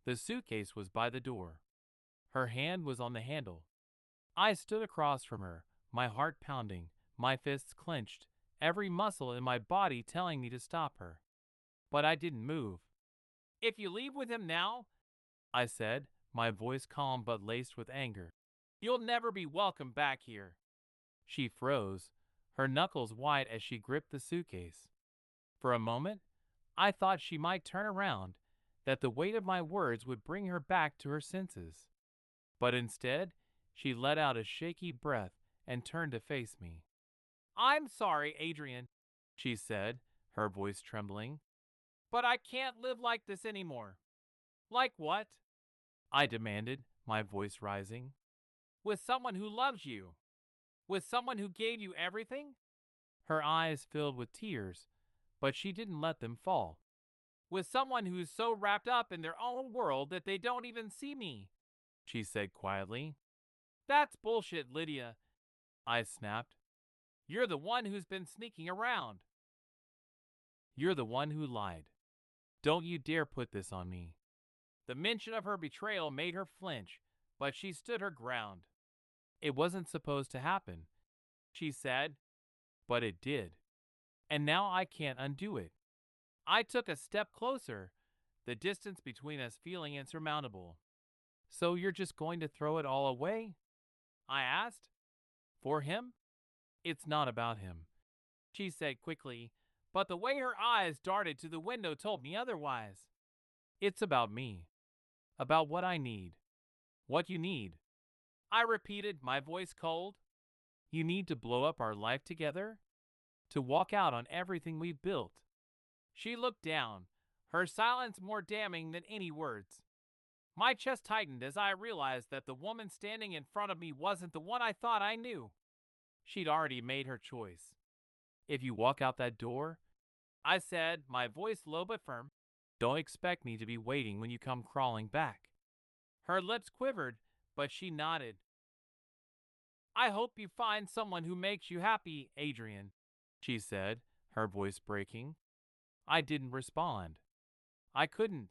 The suitcase was by the door. Her hand was on the handle. I stood across from her, my heart pounding, my fists clenched, every muscle in my body telling me to stop her. But I didn't move. "If you leave with him now," I said, my voice calm but laced with anger, "you'll never be welcome back here." She froze, her knuckles white as she gripped the suitcase. For a moment, I thought she might turn around, that the weight of my words would bring her back to her senses. But instead, she let out a shaky breath and turned to face me. "I'm sorry, Adrian," she said, her voice trembling, "but I can't live like this anymore." "Like what?" I demanded, my voice rising. "With someone who loves you. With someone who gave you everything?" Her eyes filled with tears, but she didn't let them fall. "With someone who's so wrapped up in their own world that they don't even see me," she said quietly. "That's bullshit, Lydia," I snapped. "You're the one who's been sneaking around. You're the one who lied. Don't you dare put this on me." The mention of her betrayal made her flinch, but she stood her ground. "It wasn't supposed to happen," she said, "but it did. And now I can't undo it." I took a step closer, the distance between us feeling insurmountable. "So you're just going to throw it all away?" I asked. "For him?" "It's not about him," she said quickly, but the way her eyes darted to the window told me otherwise. "It's about me. About what I need." "What you need?" I repeated, my voice cold. "You need to blow up our life together? To walk out on everything we've built?" She looked down, her silence more damning than any words. My chest tightened as I realized that the woman standing in front of me wasn't the one I thought I knew. She'd already made her choice. "If you walk out that door," I said, my voice low but firm, "don't expect me to be waiting when you come crawling back." Her lips quivered, but she nodded. "I hope you find someone who makes you happy, Adrian," she said, her voice breaking. I didn't respond. I couldn't.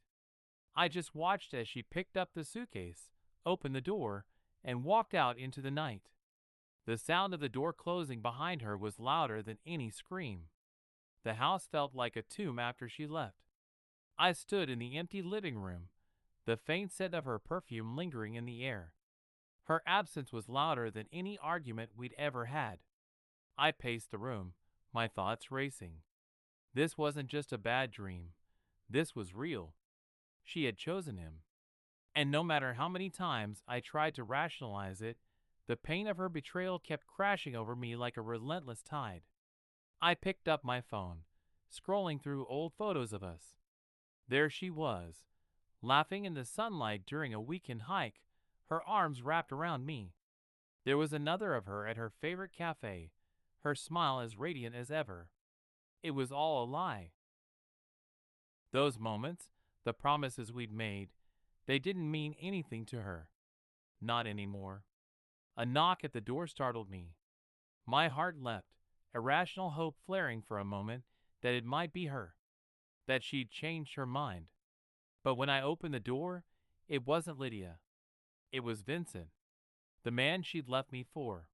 I just watched as she picked up the suitcase, opened the door, and walked out into the night. The sound of the door closing behind her was louder than any scream. The house felt like a tomb after she left. I stood in the empty living room, the faint scent of her perfume lingering in the air. Her absence was louder than any argument we'd ever had. I paced the room, my thoughts racing. This wasn't just a bad dream. This was real. She had chosen him. And no matter how many times I tried to rationalize it, the pain of her betrayal kept crashing over me like a relentless tide. I picked up my phone, scrolling through old photos of us. There she was, laughing in the sunlight during a weekend hike, her arms wrapped around me. There was another of her at her favorite cafe, her smile as radiant as ever. It was all a lie. Those moments, the promises we'd made, they didn't mean anything to her. Not anymore. A knock at the door startled me. My heart leapt, irrational hope flaring for a moment that it might be her, that she'd changed her mind. But when I opened the door, it wasn't Lydia. It was Vincent, the man she'd left me for.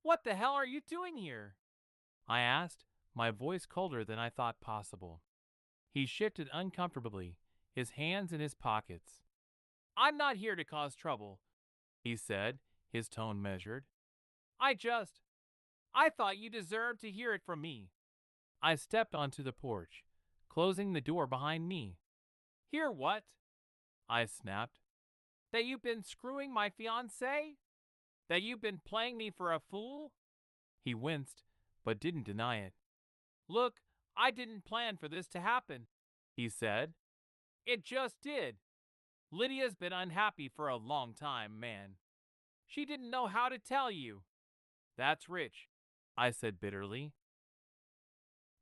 "What the hell are you doing here?" I asked, my voice colder than I thought possible. He shifted uncomfortably, his hands in his pockets. "I'm not here to cause trouble," he said, his tone measured. I thought you deserved to hear it from me." I stepped onto the porch, closing the door behind me. "Hear what?" I snapped. "That you've been screwing my fiancé? That you've been playing me for a fool?" He winced, but didn't deny it. "Look, I didn't plan for this to happen," he said. "It just did. Lydia's been unhappy for a long time, man. She didn't know how to tell you." "That's rich," I said bitterly.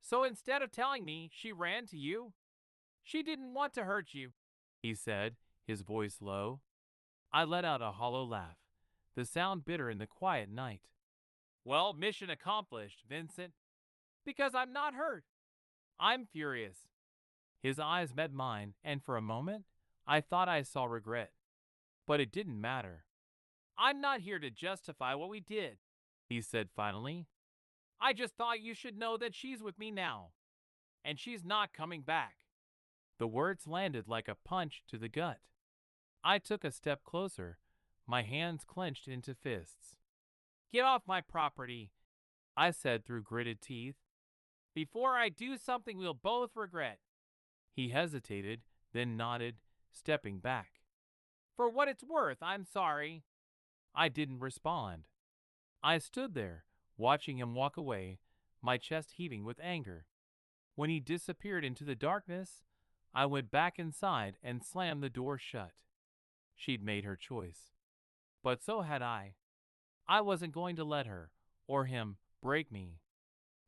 "So instead of telling me, she ran to you? She didn't want to hurt you," he said, his voice low. I let out a hollow laugh, the sound bitter in the quiet night. "Well, mission accomplished, Vincent. Because I'm not hurt. I'm furious." His eyes met mine, and for a moment, I thought I saw regret. But it didn't matter. "I'm not here to justify what we did," he said finally. "I just thought you should know that she's with me now. And she's not coming back." The words landed like a punch to the gut. I took a step closer, my hands clenched into fists. "Get off my property," I said through gritted teeth, "before I do something we'll both regret." He hesitated, then nodded, stepping back. "For what it's worth, I'm sorry." I didn't respond. I stood there, watching him walk away, my chest heaving with anger. When he disappeared into the darkness, I went back inside and slammed the door shut. She'd made her choice. But so had I. I wasn't going to let her, or him, break me.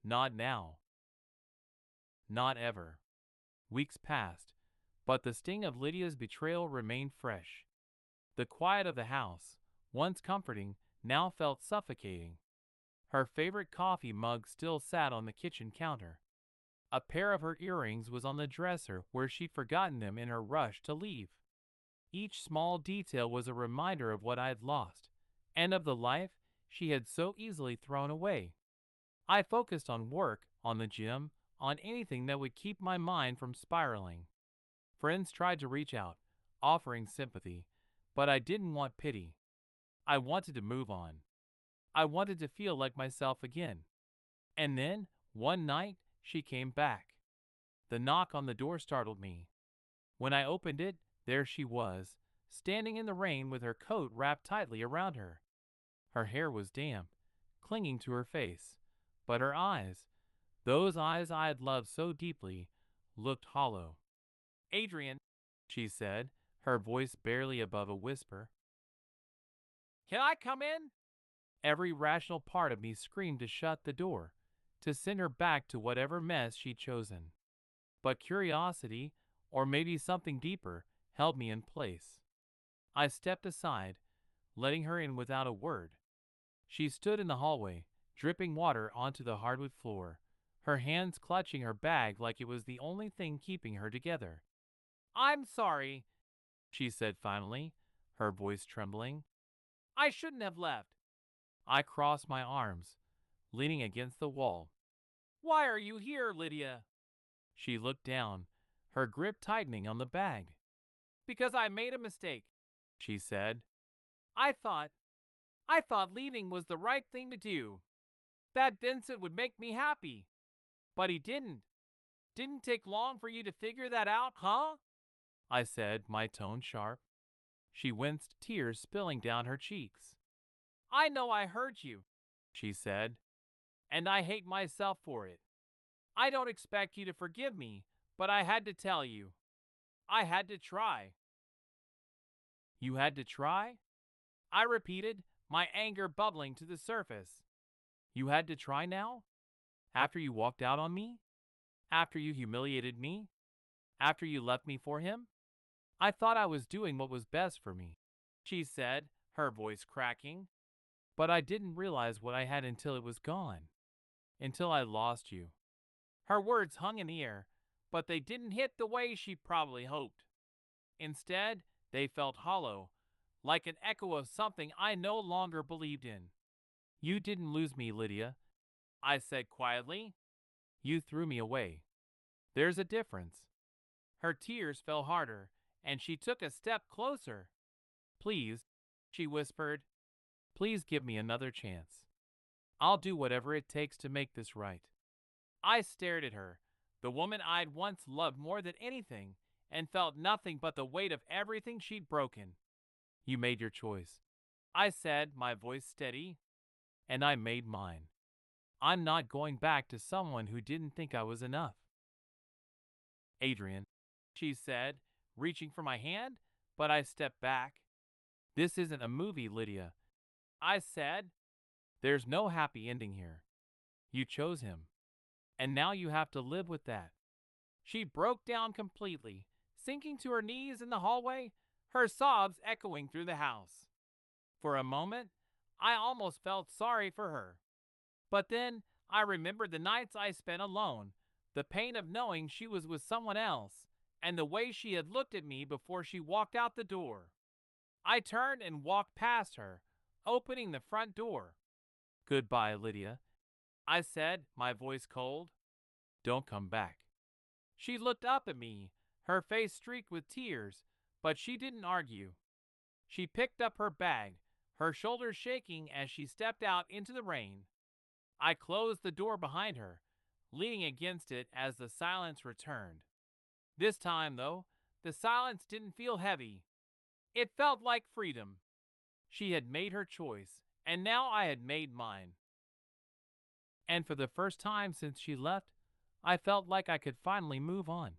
Not now. Not ever. Weeks passed, but the sting of Lydia's betrayal remained fresh. The quiet of the house, once comforting, now felt suffocating. Her favorite coffee mug still sat on the kitchen counter. A pair of her earrings was on the dresser where she'd forgotten them in her rush to leave. Each small detail was a reminder of what I had lost, and of the life she had so easily thrown away. I focused on work, on the gym, on anything that would keep my mind from spiraling. Friends tried to reach out, offering sympathy, but I didn't want pity. I wanted to move on. I wanted to feel like myself again. And then, one night, she came back. The knock on the door startled me. When I opened it, there she was, standing in the rain with her coat wrapped tightly around her. Her hair was damp, clinging to her face, but her eyes, those eyes I had loved so deeply, looked hollow. "Adrian," she said, her voice barely above a whisper. "Can I come in?" Every rational part of me screamed to shut the door, to send her back to whatever mess she'd chosen. But curiosity, or maybe something deeper, held me in place. I stepped aside, letting her in without a word. She stood in the hallway, dripping water onto the hardwood floor, her hands clutching her bag like it was the only thing keeping her together. "I'm sorry," she said finally, her voice trembling. "I shouldn't have left." I crossed my arms, leaning against the wall. "Why are you here, Lydia?" She looked down, her grip tightening on the bag. "Because I made a mistake," she said. I thought leaving was the right thing to do. That Vincent would make me happy. But he didn't. Didn't take long for you to figure that out, huh?" I said, my tone sharp. She winced, tears spilling down her cheeks. "I know I hurt you," she said, "and I hate myself for it. I don't expect you to forgive me, but I had to tell you. I had to try." "You had to try?" I repeated, my anger bubbling to the surface. "You had to try now? After you walked out on me? After you humiliated me? After you left me for him?" "I thought I was doing what was best for me," she said, her voice cracking. "But I didn't realize what I had until it was gone. Until I lost you." Her words hung in the air, but they didn't hit the way she probably hoped. Instead, they felt hollow, like an echo of something I no longer believed in. "You didn't lose me, Lydia," I said quietly. "You threw me away. There's a difference." Her tears fell harder, and she took a step closer. "Please," she whispered, "please give me another chance. I'll do whatever it takes to make this right." I stared at her, the woman I'd once loved more than anything, and felt nothing but the weight of everything she'd broken. "You made your choice," I said, my voice steady, "and I made mine. I'm not going back to someone who didn't think I was enough." "Adrian," she said, reaching for my hand, but I stepped back. "This isn't a movie, Lydia," I said. "There's no happy ending here. You chose him, and now you have to live with that." She broke down completely, sinking to her knees in the hallway, her sobs echoing through the house. For a moment, I almost felt sorry for her. But then I remembered the nights I spent alone, the pain of knowing she was with someone else, and the way she had looked at me before she walked out the door. I turned and walked past her, opening the front door. "Goodbye, Lydia," I said, my voice cold. "Don't come back." She looked up at me, her face streaked with tears, but she didn't argue. She picked up her bag, her shoulders shaking as she stepped out into the rain. I closed the door behind her, leaning against it as the silence returned. This time, though, the silence didn't feel heavy. It felt like freedom. She had made her choice, and now I had made mine. And for the first time since she left, I felt like I could finally move on.